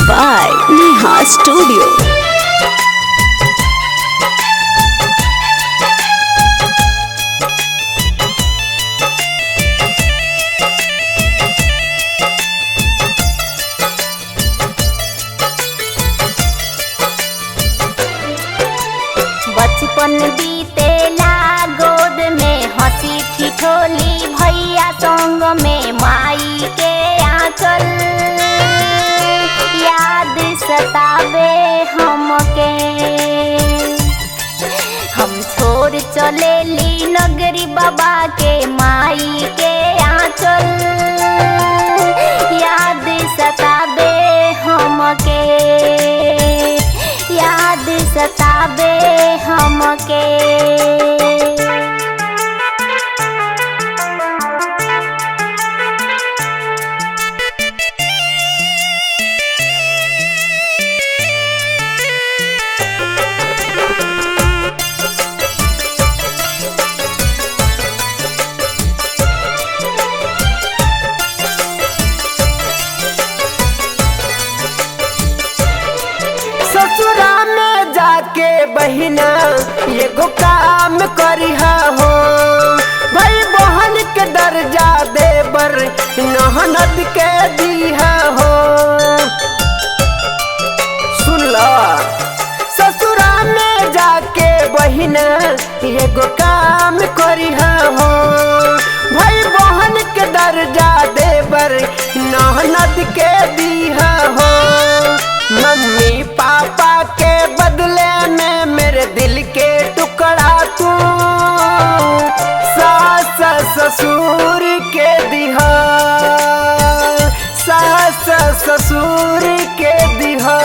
by Neha Studio. बचपन बीतेला गोद में हंसी ठिठोली भैया संग में माई के आंचल याद सतावे हमके। हम छोड़ चलेली नगरी बाबा के माई के आंचल याद सतावे हमके, याद सतावे हमके। ससुरा में जाके बहिना एगो काम करिहा हो, भाई बहन के दर्जा देबर ननद के दीहा हो। सुन ला ससुरा में जाके बहिना एगो काम करिहा हो, भाई बहन के दर्जा देबर ननद के दीहा हो। मम्मी पापा के बदले में मेरे दिल के टुकड़ा तू सास ससुर के दिहा, सास ससुर के दिहा।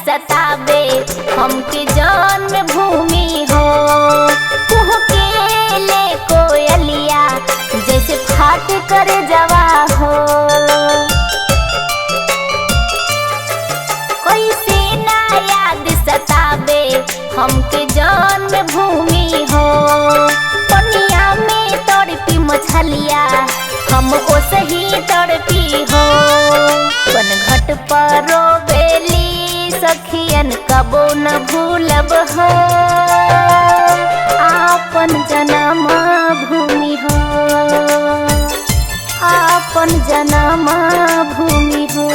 सतावे हमके जन्म भूमि हो, के ले कोयलिया जैसे फाट कर जवा हो। कैसे ना याद सतावे हमके जन्म भूमि हो, पनिया में तड़पी मछलिया हम ओसे ही तड़पी हो। घट पर रोबेली सखियन कबो न भूलब हो, आपन जन्म भूमि हो, आपन जन्म भूमि हो।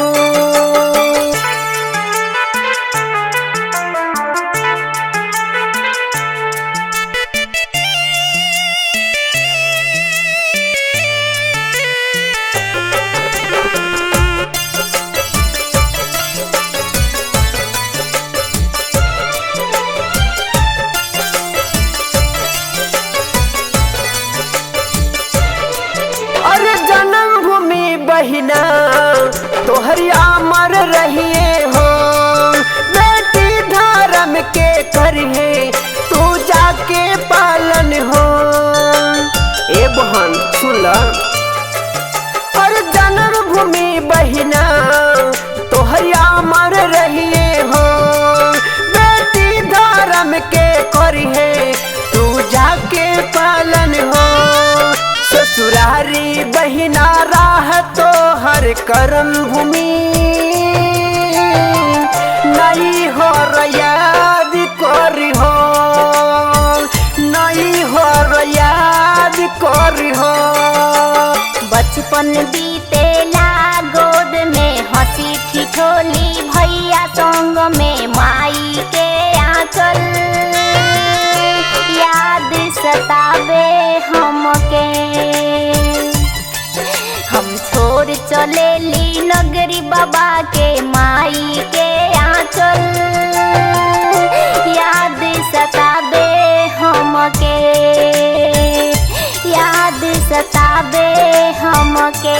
बहिना तोहरी अमर रहिए हो, बेटी धर्म के करिए तू जाके पालन हो। ए बहन सुन ला और जन्मभूमि बहिना तोहरी अमर रहिए हो, बेटी धर्म के करिए तू जाके पालन हो। ससुरारी बहिना राह तो हर कर्म भूमि नहीं हो याद करी हो, नहीं हो याद करी हो। बचपन बीतेला गोद में हंसी ठिठोली भैया संग में माई के आंचल याद सतावे हमके। हम छोड़ चलेली नगरी बाबा के माई के आंचल याद सतावे हमके, याद सतावे हमके।